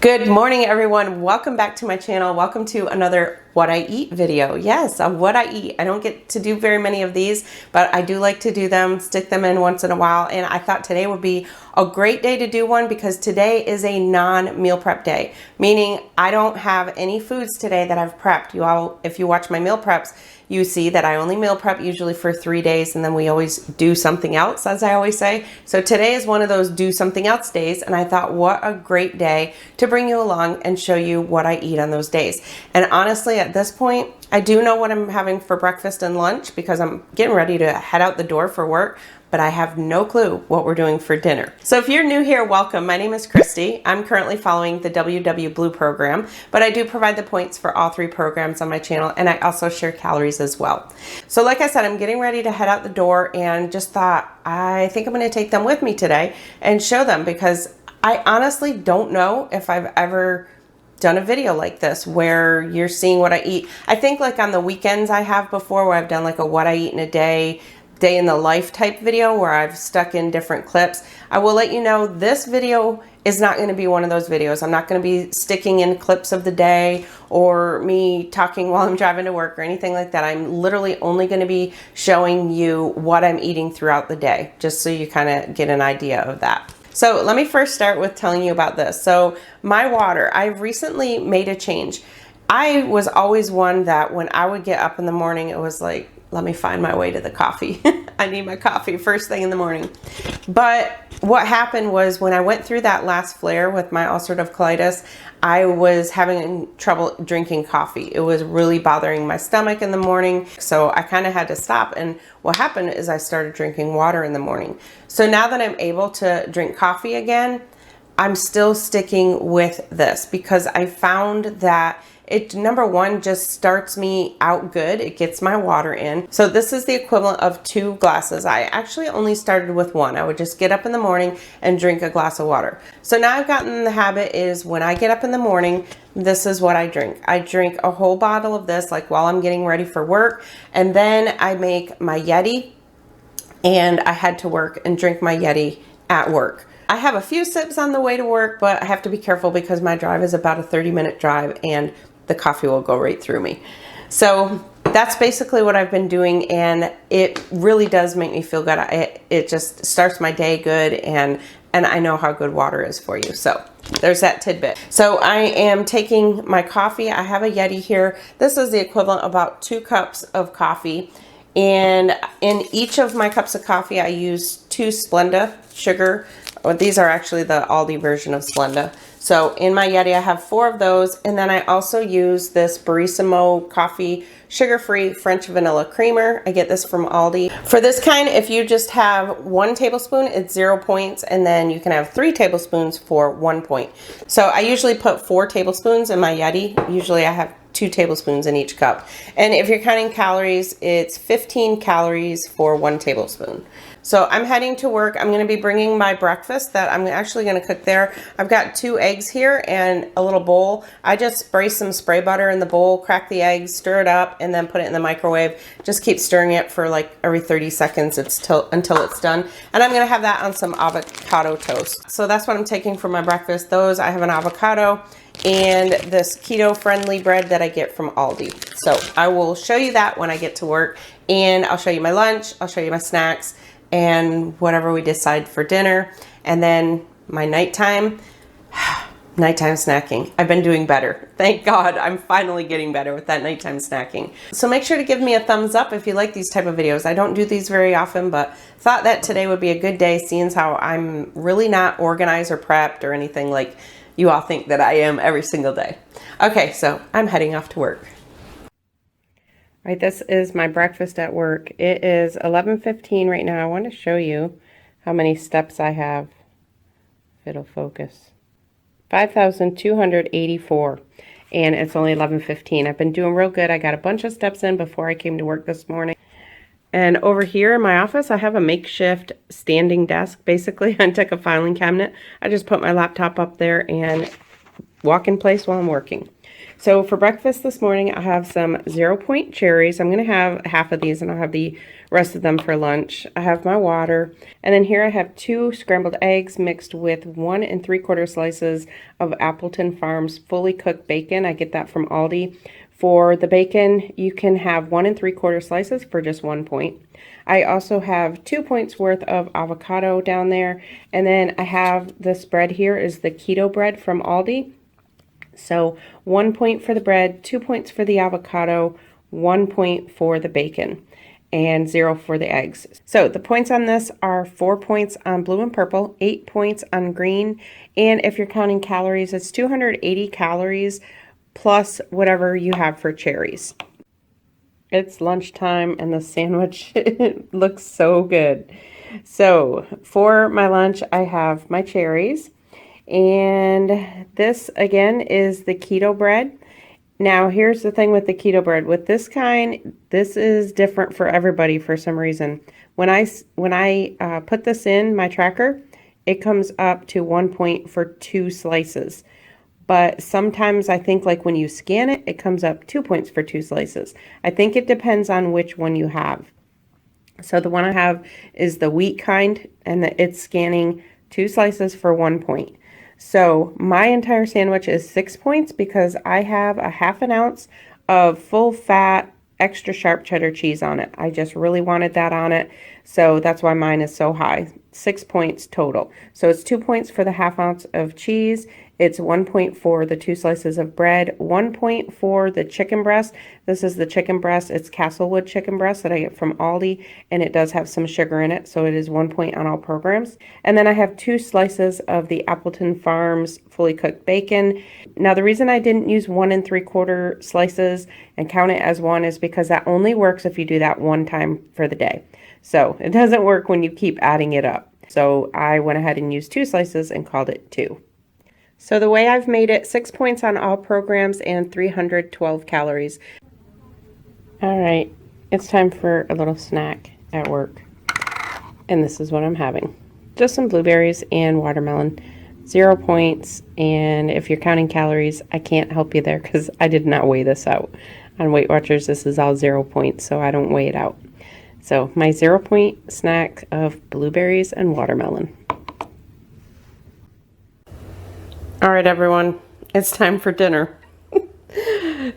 Good morning, everyone. Welcome back to my channel. Welcome to another What I Eat video. Yes, a What I Eat. I don't get to do very many of these, but I do like to do them, stick them in once in a while. And I thought today would be a great day to do one because today is a non-meal prep day, meaning I don't have any foods today that I've prepped. You all, if you watch my meal preps, you see that I only meal prep usually for 3 days, and then we always do something else, as I always say. So today is one of those do something else days, and I thought what a great day to bring you along and show you what I eat on those days. And honestly, at this point, I do know what I'm having for breakfast and lunch because I'm getting ready to head out the door for work, but I have no clue what we're doing for dinner. So if you're new here, welcome. My name is Kristi. I'm currently following the WW Blue program, but I do provide the points for all 3 programs on my channel, and I also share calories as well. So like I said, I'm getting ready to head out the door and just thought, I think I'm gonna take them with me today and show them because I honestly don't know if I've ever done a video like this where you're seeing what I eat. I think like on the weekends I have before where I've done like a what I eat in a day in the life type video where I've stuck in different clips. I will let you know this video is not going to be one of those videos. I'm not going to be sticking in clips of the day or me talking while I'm driving to work or anything like that. I'm literally only going to be showing you what I'm eating throughout the day, just so you kind of get an idea of that. So let me first start with telling you about this. So my water, I've recently made a change. I was always one that when I would get up in the morning, it was like, let me find my way to the coffee. I need my coffee first thing in the morning. But what happened was when I went through that last flare with my ulcerative colitis, I was having trouble drinking coffee. It was really bothering my stomach in the morning. So I kind of had to stop. And what happened is I started drinking water in the morning. So now that I'm able to drink coffee again, I'm still sticking with this because I found that it, number one, just starts me out good. It gets my water in. So this is the equivalent of 2 glasses. I actually only started with 1. I would just get up in the morning and drink a glass of water. So now I've gotten the habit is when I get up in the morning, this is what I drink. I drink a whole bottle of this like while I'm getting ready for work. And then I make my Yeti and I head to work and drink my Yeti at work. I have a few sips on the way to work, but I have to be careful because my drive is about a 30-minute drive and the coffee will go right through me. So that's basically what I've been doing, and it really does make me feel good. It just starts my day good, and I know how good water is for you. So there's that tidbit. So I am taking my coffee. I have a Yeti here. This is the equivalent of about 2 cups of coffee. And in each of my cups of coffee, I use 2 Splenda sugar. These are actually the Aldi version of Splenda. So in my Yeti, I have 4 of those. And then I also use this Barissimo coffee sugar-free French vanilla creamer. I get this from Aldi. For this kind, if you just have 1 tablespoon, it's 0 points. And then you can have 3 tablespoons for 1 point. So I usually put 4 tablespoons in my Yeti. Usually I have 2 tablespoons in each cup. And if you're counting calories, it's 15 calories for 1 tablespoon. So I'm heading to work. I'm going to be bringing my breakfast that I'm actually going to cook there. I've got 2 eggs here and a little bowl. I just spray some spray butter in the bowl, crack the eggs, stir it up, and then put it in the microwave. Just keep stirring it for like every 30 seconds until it's done. And I'm going to have that on some avocado toast. So that's what I'm taking for my breakfast. Those, I have an avocado and this keto-friendly bread that I get from Aldi. So I will show you that when I get to work, and I'll show you my lunch, I'll show you my snacks, and whatever we decide for dinner. And then my nighttime snacking. I've been doing better. Thank God I'm finally getting better with that nighttime snacking. So make sure to give me a thumbs up if you like these type of videos. I don't do these very often, but thought that today would be a good day, seeing how I'm really not organized or prepped or anything like you all think that I am every single day. Okay, so I'm heading off to work. All right, this is my breakfast at work. It is 11:15 right now. I want to show you how many steps I have. If it'll focus. 5,284, and it's only 11:15. I've been doing real good. I got a bunch of steps in before I came to work this morning. And over here in my office, I have a makeshift standing desk. Basically, I took a filing cabinet. I just put my laptop up there and walk in place while I'm working. So for breakfast this morning, I have some 0 Point cherries. I'm going to have half of these and I'll have the rest of them for lunch. I have my water. And then here I have 2 scrambled eggs mixed with 1 3/4 slices of Appleton Farms fully cooked bacon. I get that from Aldi. For the bacon, you can have 1 3/4 slices for just 1 point. I also have 2 points worth of avocado down there. And then I have this bread here is the keto bread from Aldi. So 1 point for the bread, 2 points for the avocado, 1 point for the bacon, and 0 for the eggs. So the points on this are 4 points on blue and purple, 8 points on green, and if you're counting calories, it's 280 calories plus whatever you have for cherries. It's lunchtime and the sandwich looks so good. So for my lunch, I have my cherries. And this again is the keto bread. Now here's the thing with the keto bread. With this kind, this is different for everybody for some reason. When I put this in my tracker, it comes up to 1 point for 2 slices. But sometimes I think like when you scan it, it comes up 2 points for 2 slices. I think it depends on which one you have. So the one I have is the wheat kind, and it's scanning 2 slices for 1 point. So my entire sandwich is 6 points because I have a ½ ounce of full fat, extra sharp cheddar cheese on it. I just really wanted that on it. So that's why mine is so high. 6 points total. So it's 2 points for the ½ ounce of cheese. It's 1 point for the 2 slices of bread, 1 point for the chicken breast. This is the chicken breast. It's Castlewood chicken breast that I get from Aldi, and it does have some sugar in it, so it is 1 point on all programs. And then I have 2 slices of the Appleton Farms fully cooked bacon. Now the reason I didn't use 1 3/4 slices and count it as 1 is because that only works if you do that 1 time for the day. So it doesn't work when you keep adding it up. So I went ahead and used 2 slices and called it 2. So the way I've made it, 6 points on all programs and 312 calories. All right, it's time for a little snack at work. And this is what I'm having. Just some blueberries and watermelon. 0 points, and if you're counting calories, I can't help you there because I did not weigh this out. On Weight Watchers, this is all 0 points, so I don't weigh it out. So my 0 point snack of blueberries and watermelon. All right, everyone, it's time for dinner.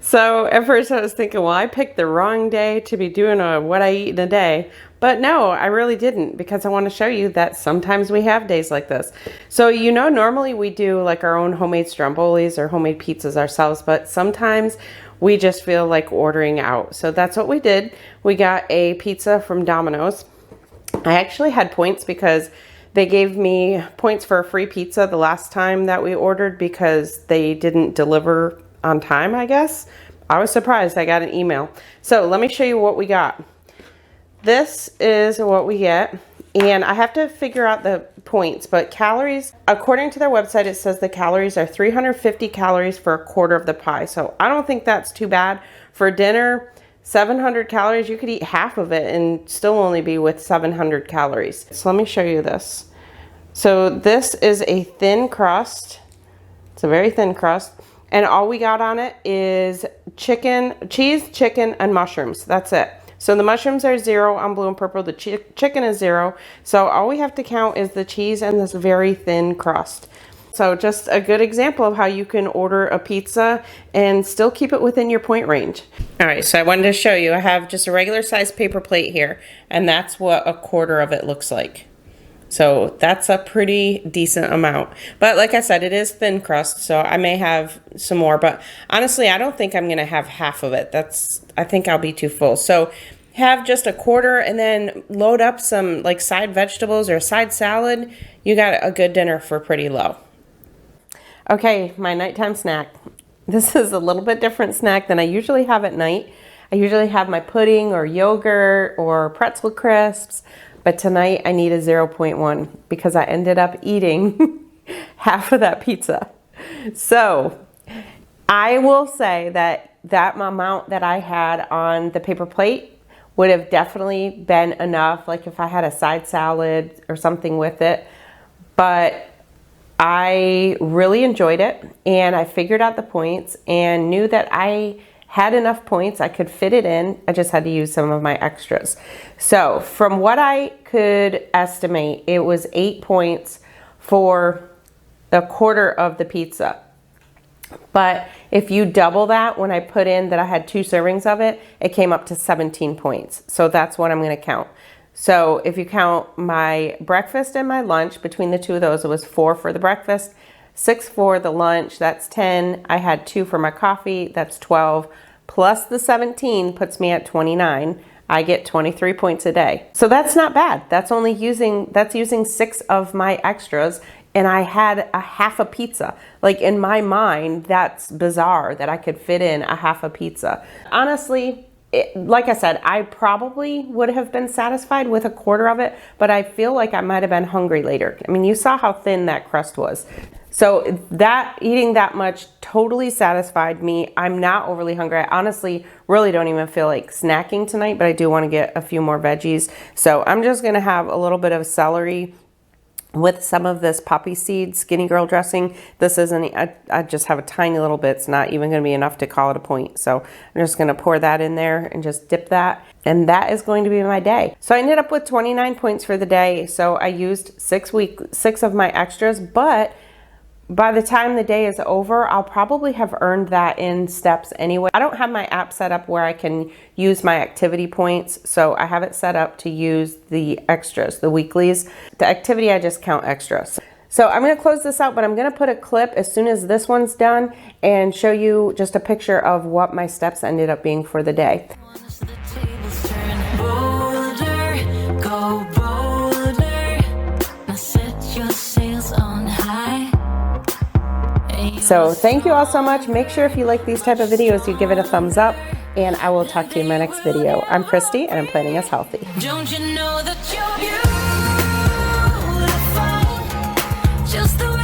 So at first I was thinking, well, I picked the wrong day to be doing what I eat in a day. But no, I really didn't, because I want to show you that sometimes we have days like this. So, normally we do like our own homemade strombolis or homemade pizzas ourselves, but sometimes we just feel like ordering out. So that's what we did. We got a pizza from Domino's. I actually had points because they gave me points for a free pizza the last time that we ordered because they didn't deliver on time, I guess. I was surprised. I got an email. So let me show you what we got. This is what we get. And I have to figure out the points, but calories, according to their website, it says the calories are 350 calories for a quarter of the pie. So I don't think that's too bad. For dinner, 700 calories, you could eat half of it and still only be with 700 calories. So let me show you this. So this is a thin crust. It's a very thin crust. And all we got on it is cheese, chicken, and mushrooms. That's it. So the mushrooms are 0 on blue and purple. The chicken is 0. So all we have to count is the cheese and this very thin crust. So just a good example of how you can order a pizza and still keep it within your point range. All right, so I wanted to show you. I have just a regular size paper plate here, and that's what a quarter of it looks like. So that's a pretty decent amount. But like I said, it is thin crust, so I may have some more. But honestly, I don't think I'm going to have half of it. I think I'll be too full. So have just a quarter and then load up some like side vegetables or a side salad. You got a good dinner for pretty low. Okay, my nighttime snack. This is a little bit different snack than I usually have at night. I usually have my pudding or yogurt or pretzel crisps. But tonight I need a 0.1 because I ended up eating half of that pizza. So I will say that amount that I had on the paper plate would have definitely been enough, like if I had a side salad or something with it. But I really enjoyed it, and I figured out the points and knew that I had enough points. I could fit it in. I just had to use some of my extras. So from what I could estimate, it was 8 points for a quarter of the pizza. But if you double that, when I put in that I had 2 servings of it, it came up to 17 points. So that's what I'm going to count. So if you count my breakfast and my lunch, between the two of those, it was 4 for the breakfast, 6 for the lunch, that's 10. I had 2 for my coffee, that's 12. Plus the 17 puts me at 29. I get 23 points a day. So that's not bad. That's using 6 of my extras, and I had a half a pizza. Like, in my mind, that's bizarre that I could fit in a half a pizza. Honestly, like I said, I probably would have been satisfied with a quarter of it, but I feel like I might have been hungry later. I mean, you saw how thin that crust was. So eating that much totally satisfied me. I'm not overly hungry. I honestly really don't even feel like snacking tonight, but I do want to get a few more veggies. So I'm just going to have a little bit of celery with some of this poppy seed skinny girl dressing. This isn't, I just have a tiny little bit. It's not even going to be enough to call it a point. So I'm just going to pour that in there and just dip that. And that is going to be my day. So I ended up with 29 points for the day. So I used 6 of my extras, but by the time the day is over, I'll probably have earned that in steps anyway. I don't have my app set up where I can use my activity points, so I have it set up to use the extras, the weeklies. The activity, I just count extras. So I'm gonna close this out, but I'm gonna put a clip as soon as this one's done and show you just a picture of what my steps ended up being for the day. So thank you all so much. Make sure if you like these type of videos, you give it a thumbs up, and I will talk to you in my next video. I'm Kristi, and I'm Planning Us Healthy. Don't you know that you're beautiful? Just the